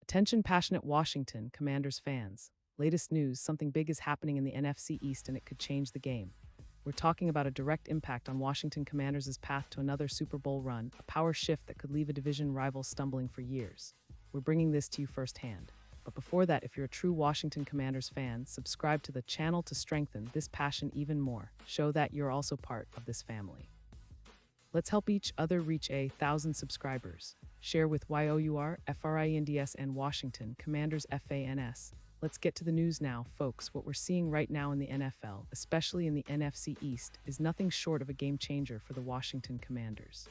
Attention passionate Washington Commanders fans. Latest news, something big is happening in the NFC East and it could change the game. We're talking about a direct impact on Washington Commanders' path to another Super Bowl run, a power shift that could leave a division rival stumbling for years. We're bringing this to you firsthand. But before that, if you're a true Washington Commanders fan, subscribe to the channel to strengthen this passion even more. Show that you're also part of this family. Let's help each other reach 1,000 subscribers. Share with YOUR, FRINDS, and Washington Commanders FANS. Let's get to the news now, folks. What we're seeing right now in the NFL, especially in the NFC East, is nothing short of a game changer for the Washington Commanders.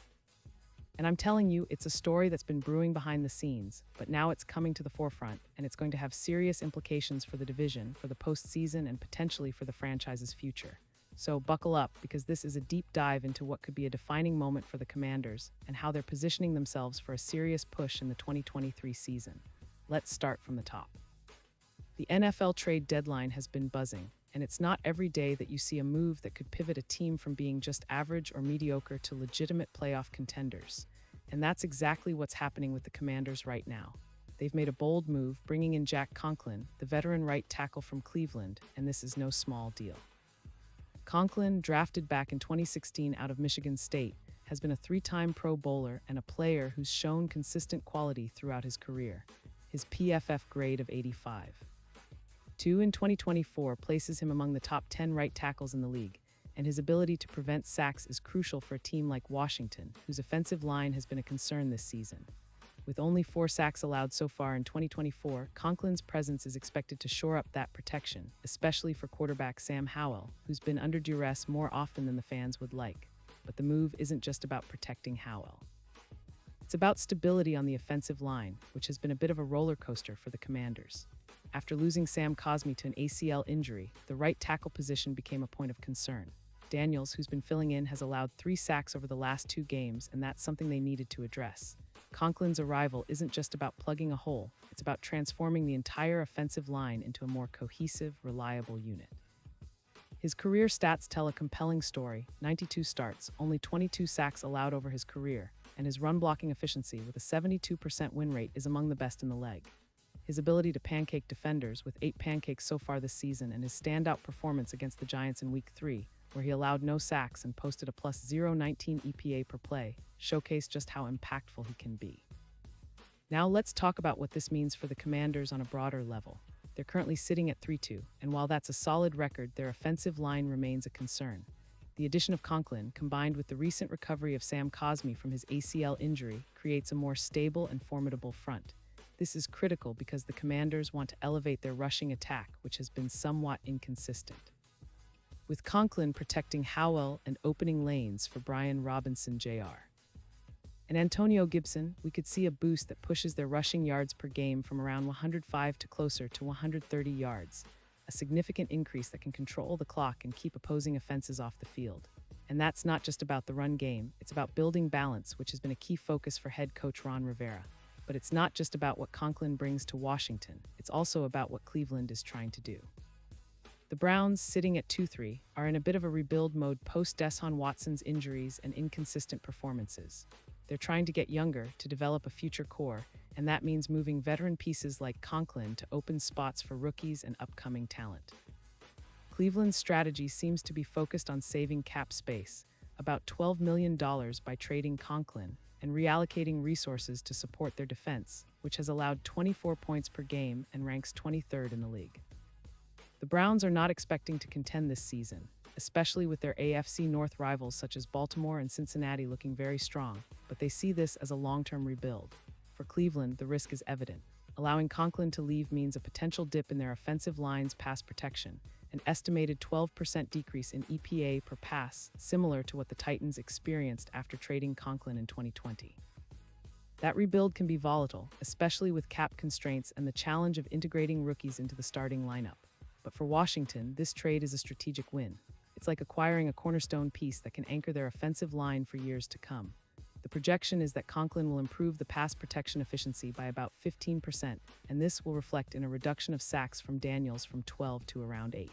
And I'm telling you, it's a story that's been brewing behind the scenes, but now it's coming to the forefront, and it's going to have serious implications for the division, for the postseason, and potentially for the franchise's future. So buckle up, because this is a deep dive into what could be a defining moment for the Commanders and how they're positioning themselves for a serious push in the 2023 season. Let's start from the top. The NFL trade deadline has been buzzing, and it's not every day that you see a move that could pivot a team from being just average or mediocre to legitimate playoff contenders. And that's exactly what's happening with the Commanders right now. They've made a bold move, bringing in Jack Conklin, the veteran right tackle from Cleveland, and this is no small deal. Conklin, drafted back in 2016 out of Michigan State, has been a three-time Pro Bowler and a player who's shown consistent quality throughout his career. His PFF grade of 85. 2 in 2024 places him among the top 10 right tackles in the league, and his ability to prevent sacks is crucial for a team like Washington, whose offensive line has been a concern this season. With only 4 sacks allowed so far in 2024, Conklin's presence is expected to shore up that protection, especially for quarterback Sam Howell, who's been under duress more often than the fans would like. But the move isn't just about protecting Howell. It's about stability on the offensive line, which has been a bit of a roller coaster for the Commanders. After losing Sam Cosmi to an ACL injury, the right tackle position became a point of concern. Daniels, who's been filling in, has allowed 3 sacks over the last 2 games, and that's something they needed to address. Conklin's arrival isn't just about plugging a hole, it's about transforming the entire offensive line into a more cohesive, reliable unit. His career stats tell a compelling story: 92 starts, only 22 sacks allowed over his career, and his run-blocking efficiency with a 72% win rate is among the best in the league. His ability to pancake defenders, with 8 pancakes so far this season, and his standout performance against the Giants in Week 3, where he allowed no sacks and posted a plus 0.19 EPA per play, showcase just how impactful he can be. Now let's talk about what this means for the Commanders on a broader level. They're currently sitting at 3-2, and while that's a solid record, their offensive line remains a concern. The addition of Conklin, combined with the recent recovery of Sam Cosmi from his ACL injury, creates a more stable and formidable front. This is critical because the Commanders want to elevate their rushing attack, which has been somewhat inconsistent. With Conklin protecting Howell and opening lanes for Brian Robinson Jr. and Antonio Gibson, we could see a boost that pushes their rushing yards per game from around 105 to closer to 130 yards, a significant increase that can control the clock and keep opposing offenses off the field. And that's not just about the run game, it's about building balance, which has been a key focus for head coach Ron Rivera. But it's not just about what Conklin brings to Washington, it's also about what Cleveland is trying to do. The Browns, sitting at 2-3, are in a bit of a rebuild mode post-Deshaun Watson's injuries and inconsistent performances. They're trying to get younger, to develop a future core, and that means moving veteran pieces like Conklin to open spots for rookies and upcoming talent. Cleveland's strategy seems to be focused on saving cap space, about $12 million by trading Conklin, and reallocating resources to support their defense, which has allowed 24 points per game and ranks 23rd in the league. The Browns are not expecting to contend this season, especially with their AFC North rivals such as Baltimore and Cincinnati looking very strong, but they see this as a long-term rebuild. For Cleveland, the risk is evident. Allowing Conklin to leave means a potential dip in their offensive line's pass protection, an estimated 12% decrease in EPA per pass, similar to what the Titans experienced after trading Conklin in 2020. That rebuild can be volatile, especially with cap constraints and the challenge of integrating rookies into the starting lineup. But for Washington, this trade is a strategic win. It's like acquiring a cornerstone piece that can anchor their offensive line for years to come. The projection is that Conklin will improve the pass protection efficiency by about 15%, and this will reflect in a reduction of sacks from Daniels from 12 to around 8.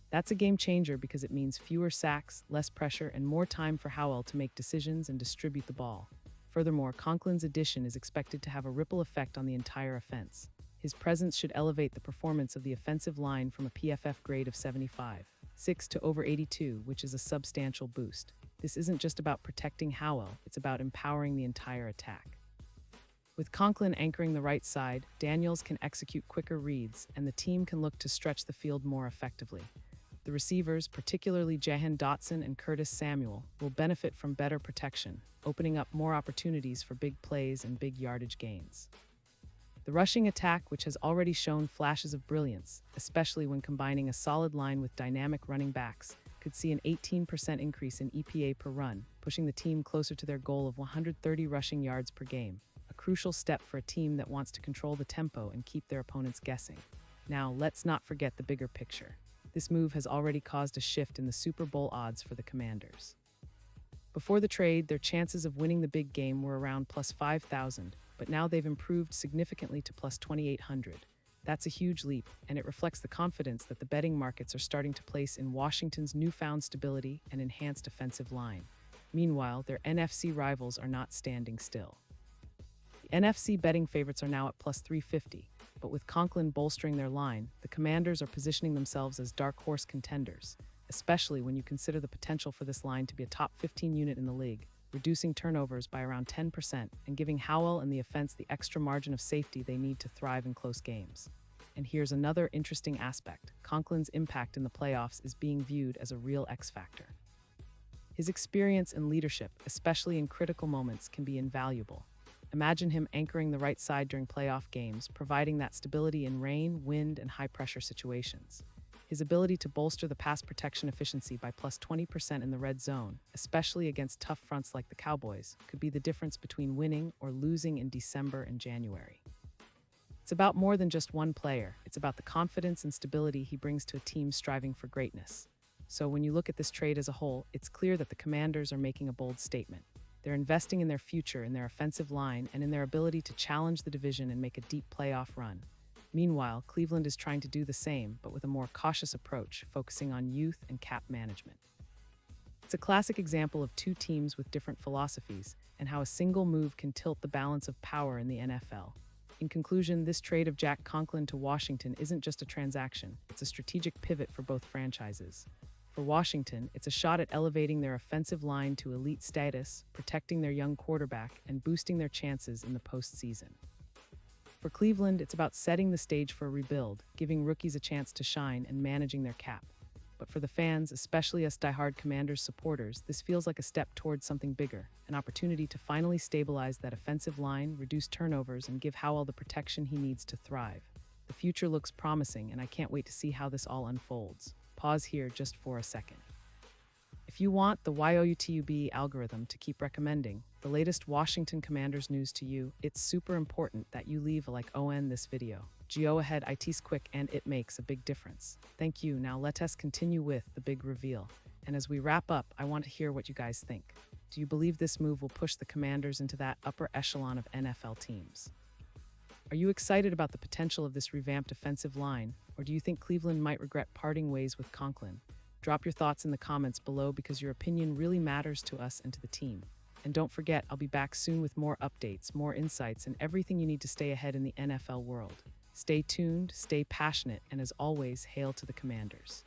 That's a game changer because it means fewer sacks, less pressure, and more time for Howell to make decisions and distribute the ball. Furthermore, Conklin's addition is expected to have a ripple effect on the entire offense. His presence should elevate the performance of the offensive line from a PFF grade of 75.6 to over 82, which is a substantial boost. This isn't just about protecting Howell, it's about empowering the entire attack. With Conklin anchoring the right side, Daniels can execute quicker reads, and the team can look to stretch the field more effectively. The receivers, particularly Jahan Dotson and Curtis Samuel, will benefit from better protection, opening up more opportunities for big plays and big yardage gains. The rushing attack, which has already shown flashes of brilliance, especially when combining a solid line with dynamic running backs, could see an 18% increase in EPA per run, pushing the team closer to their goal of 130 rushing yards per game, a crucial step for a team that wants to control the tempo and keep their opponents guessing. Now, let's not forget the bigger picture. This move has already caused a shift in the Super Bowl odds for the Commanders. Before the trade, their chances of winning the big game were around plus 5,000, but now they've improved significantly to plus 2,800. That's a huge leap, and it reflects the confidence that the betting markets are starting to place in Washington's newfound stability and enhanced offensive line. Meanwhile, their NFC rivals are not standing still. The NFC betting favorites are now at plus 350, but with Conklin bolstering their line, the Commanders are positioning themselves as dark horse contenders, especially when you consider the potential for this line to be a top 15 unit in the league, reducing turnovers by around 10% and giving Howell and the offense the extra margin of safety they need to thrive in close games. And here's another interesting aspect. Conklin's impact in the playoffs is being viewed as a real X factor. His experience and leadership, especially in critical moments, can be invaluable. Imagine him anchoring the right side during playoff games, providing that stability in rain, wind, and high-pressure situations. His ability to bolster the pass protection efficiency by plus 20% in the red zone, especially against tough fronts like the Cowboys, could be the difference between winning or losing in December and January. It's about more than just one player. It's about the confidence and stability he brings to a team striving for greatness. So when you look at this trade as a whole, it's clear that the Commanders are making a bold statement. They're investing in their future, in their offensive line, and in their ability to challenge the division and make a deep playoff run. Meanwhile, Cleveland is trying to do the same, but with a more cautious approach, focusing on youth and cap management. It's a classic example of two teams with different philosophies and how a single move can tilt the balance of power in the NFL. In conclusion, this trade of Jack Conklin to Washington isn't just a transaction, it's a strategic pivot for both franchises. For Washington, it's a shot at elevating their offensive line to elite status, protecting their young quarterback, and boosting their chances in the postseason. For Cleveland, it's about setting the stage for a rebuild, giving rookies a chance to shine, and managing their cap. But for the fans, especially us diehard Commanders supporters, this feels like a step towards something bigger, an opportunity to finally stabilize that offensive line, reduce turnovers, and give Howell the protection he needs to thrive. The future looks promising, and I can't wait to see how this all unfolds. Pause here just for a second. If you want the YOUTUB algorithm to keep recommending the latest Washington Commanders news to you, it's super important that you leave a like on this video. Go ahead, it's quick and it makes a big difference. Thank you. Now let us continue with the big reveal. And as we wrap up, I want to hear what you guys think. Do you believe this move will push the Commanders into that upper echelon of NFL teams? Are you excited about the potential of this revamped offensive line, or do you think Cleveland might regret parting ways with Conklin? Drop your thoughts in the comments below because your opinion really matters to us and to the team. And don't forget, I'll be back soon with more updates, more insights, and everything you need to stay ahead in the NFL world. Stay tuned, stay passionate, and as always, hail to the Commanders.